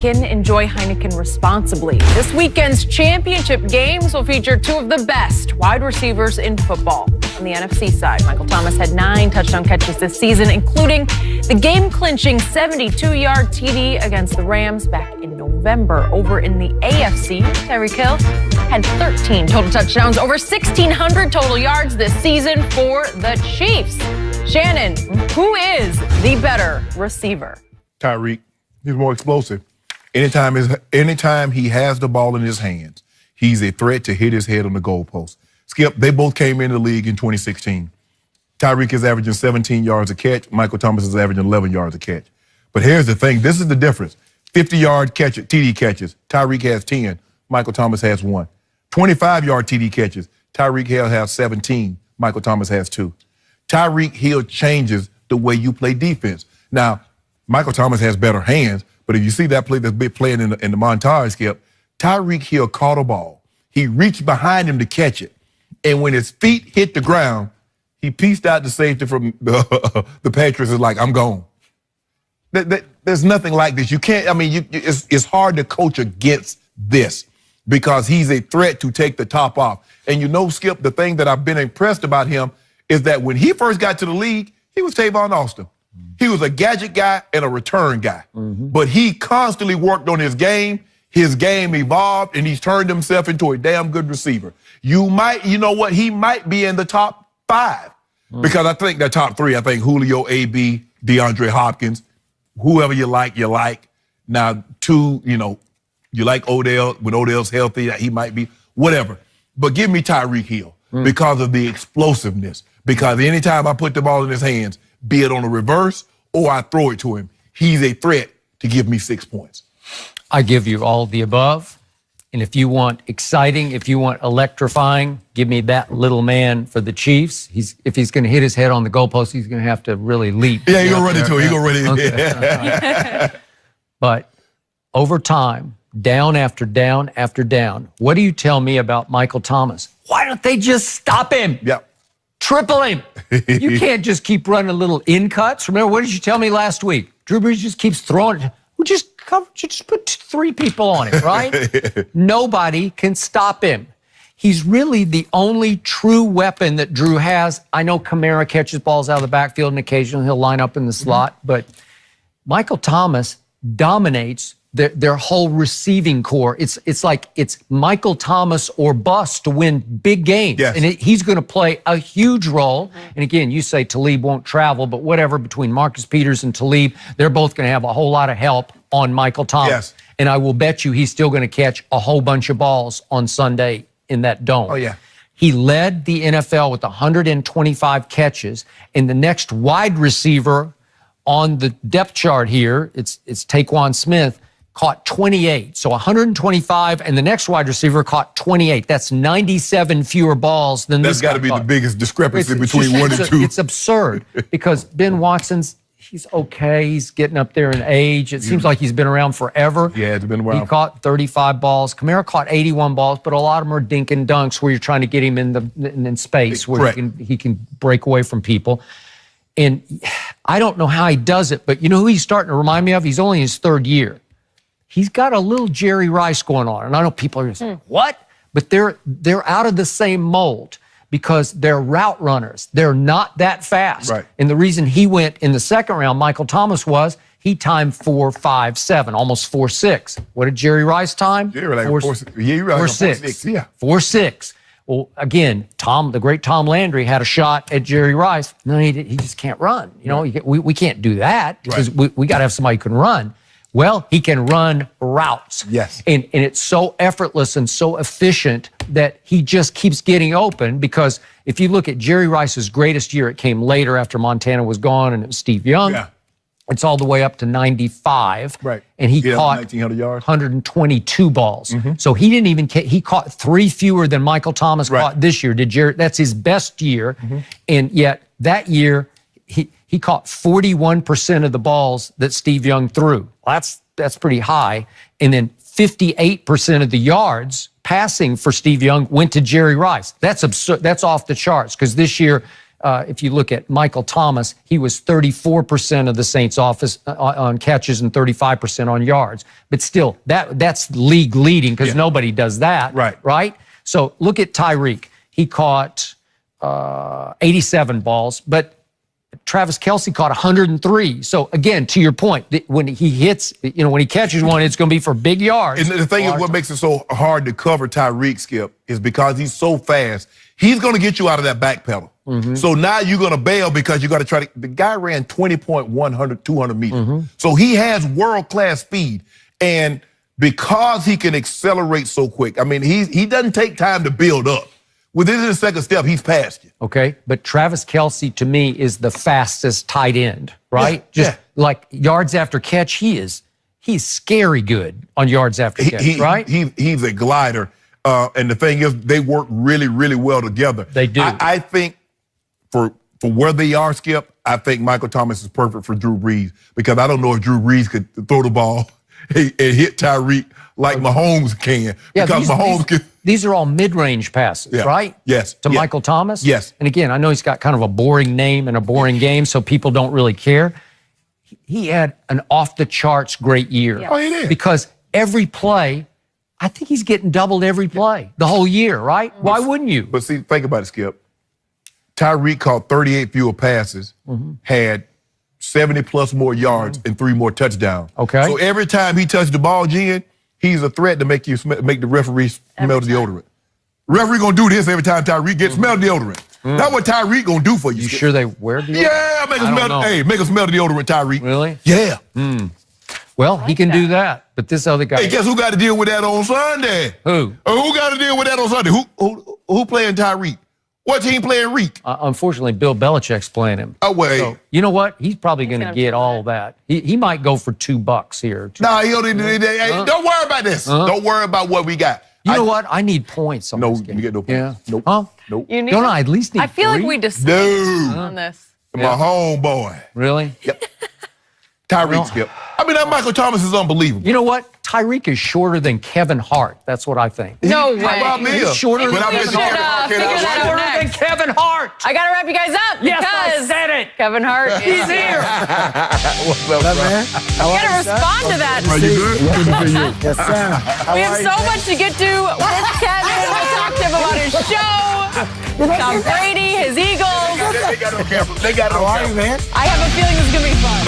Heineken. Enjoy Heineken responsibly. This weekend's championship games will feature two of the best wide receivers in football. On the NFC side, Micheal Thomas had 9 touchdown catches this season, including the game-clinching 72-yard TD against the Rams back in November. Over in the AFC, Tyreek had 13 total touchdowns, over 1,600 total yards this season for the Chiefs. Shannon, who is the better receiver? Tyreek. He's more explosive. Anytime he has the ball in his hands, he's a threat to hit his head on the goalpost. Skip, they both came into the league in 2016. Tyreek is averaging 17 yards a catch. Micheal Thomas is averaging 11 yards a catch. But here's the thing. This is the difference. 50-yard TD catches. Tyreek has 10. Micheal Thomas has 1. 25-yard TD catches. Tyreek Hill has 17. Micheal Thomas has 2. Tyreek Hill changes the way you play defense. Now, Micheal Thomas has better hands, but if you see that play that's been playing in the montage, Skip, Tyreek Hill caught a ball. He reached behind him to catch it. And when his feet hit the ground, he pieced out the safety from the Patriots. Is like, I'm gone. There's nothing like this. You can't, it's hard to coach against this because he's a threat to take the top off. And you know, Skip, the thing that I've been impressed about him is that when he first got to the league, he was Tavon Austin. He was a gadget guy and a return guy. But he constantly worked on his game. His game evolved, and he's turned himself into a damn good receiver. He might be in the top 5 because I think the top 3, I think Julio, AB, DeAndre Hopkins, whoever you like. Now, 2, you like Odell. When Odell's healthy, he might be, whatever. But give me Tyreek Hill because of the explosiveness. Because anytime I put the ball in his hands, be it on a reverse or I throw it to him, he's a threat to give me 6 points. I give you all of the above. And if you want exciting, if you want electrifying, give me that little man for the Chiefs. If he's going to hit his head on the goalpost, he's going to have to really leap. Yeah, he's going to run into it. He's going to run into it. But over time, down after down after down, what do you tell me about Micheal Thomas? Why don't they just stop him? Yep. Triple him. You can't just keep running little in cuts. Remember, what did you tell me last week? Drew Brees just keeps throwing it. Just put 3 people on it, right? Nobody can stop him. He's really the only true weapon that Drew has. I know Kamara catches balls out of the backfield and occasionally he'll line up in the slot, but Micheal Thomas dominates their whole receiving core. It's like it's Micheal Thomas or bust to win big games. Yes. And he's going to play a huge role. And again, you say Talib won't travel, but whatever, between Marcus Peters and Talib, they're both going to have a whole lot of help on Micheal Thomas. Yes. And I will bet you he's still going to catch a whole bunch of balls on Sunday in that dome. Oh, yeah. He led the NFL with 125 catches, and the next wide receiver on the depth chart here, it's Taquan Smith, caught 28. So 125, and the next wide receiver caught 28. That's 97 fewer balls than this guy. That's got to be caught. the biggest discrepancy between 1 and 2. It's absurd because Ben Watson's, he's okay. He's getting up there in age. It seems like he's been around forever. Yeah, it's been around. He caught 35 balls. Kamara caught 81 balls, but a lot of them are dink and dunks where you're trying to get him in space where he can break away from people. And I don't know how he does it, but you know who he's starting to remind me of? He's only in his 3rd year. He's got a little Jerry Rice going on. And I know people are going to say, what? But they're out of the same mold because they're route runners. They're not that fast. Right. And the reason he went in the 2nd round, Micheal Thomas, was he timed 4.57, almost 4.6. What did Jerry Rice time? Jerry like 4.6. Yeah. 4.6. Well, again, the great Tom Landry had a shot at Jerry Rice. No, he just can't run. We can't do that because we got to have somebody who can run. Well, he can run routes. Yes. And it's so effortless and so efficient that he just keeps getting open because if you look at Jerry Rice's greatest year, it came later after Montana was gone and it was Steve Young. Yeah. It's all the way up to 95. Right. And he caught 1,900 yards. 122 balls. So he didn't even he caught 3 fewer than Micheal Thomas caught this year. That's his best year. And yet that year he caught 41% of the balls that Steve Young threw. That's pretty high. And then 58% of the yards passing for Steve Young went to Jerry Rice. That's absurd. That's off the charts because this year if you look at Michael Thomas, he was 34% of the Saints' offense on catches and 35% on yards. But still, that's league leading because nobody does that. Right? So look at Tyreek. He caught 87 balls, but Travis Kelce caught 103. So again, to your point, when he hits, when he catches one, it's going to be for big yards. And the thing is, what makes it so hard to cover Tyreek, Skip, is because he's so fast. He's going to get you out of that back pedal. So now you're going to bail because you got to try to. The guy ran 20.100, 200 meters. So he has world-class speed. And because he can accelerate so quick, I mean, he doesn't take time to build up. Within the second step, he's past you. Okay, but Travis Kelce, to me, is the fastest tight end, right? Like yards after catch, he's scary good on yards after catch, right? He's a glider. And the thing is, they work really, really well together. They do. I think for where they are, Skip, I think Michael Thomas is perfect for Drew Brees because I don't know if Drew Brees could throw the ball and hit Tyreek like Mahomes can. Yeah, because Mahomes can. These are all mid-range passes, right? Yes. To Michael Thomas? Yes. And again, I know he's got kind of a boring name and a boring game, so people don't really care. He had an off-the-charts great year. Oh, he did. Because every play, I think he's getting doubled every play the whole year, right? Why wouldn't you? But see, think about it, Skip. Tyreek caught 38 fewer passes, had 70-plus more yards, and 3 more touchdowns. Okay. So every time he touched the ball, Jen, he's a threat to make the referee smell the deodorant. Referee gonna do this every time Tyreek gets smell deodorant. That's what Tyreek gonna do for you. You sure they wear deodorant? Yeah, make us smell the deodorant, Tyreek. Really? Yeah. Well, he can do that, but this other guy. Hey, guess who got to deal with that on Sunday? Who? Who got to deal with that on Sunday? Who playing Tyreek? What team playing Reek? Unfortunately, Bill Belichick's playing him. Oh, wait. So, you know what? He's probably going to get all that. He might go for $2 here. Nah, he don't. Don't worry about this. Don't worry about what we got. You know what? I need points on this game. You get no points. Yeah. Nope. Huh? Nope. Don't I at least need I feel 3? like we disagreed on this. My homeboy. Really? Yep. Tyreek, Skip. I mean, that Michael Thomas is unbelievable. You know what? Tyreek is shorter than Kevin Hart. That's what I think. No way. How about me? He's shorter than Kevin Hart. I got to wrap you guys up Yes, because I said it. Kevin Hart is here. What's up, man? You got to respond to that. Are you good? Good to see you. Yes, sir. We have so much to get to with Kevin. We'll talk to him about his show, Tom Brady, his Eagles. They got it on camera. They got it on camera. How are you, man? I have a feeling this is going to be fun.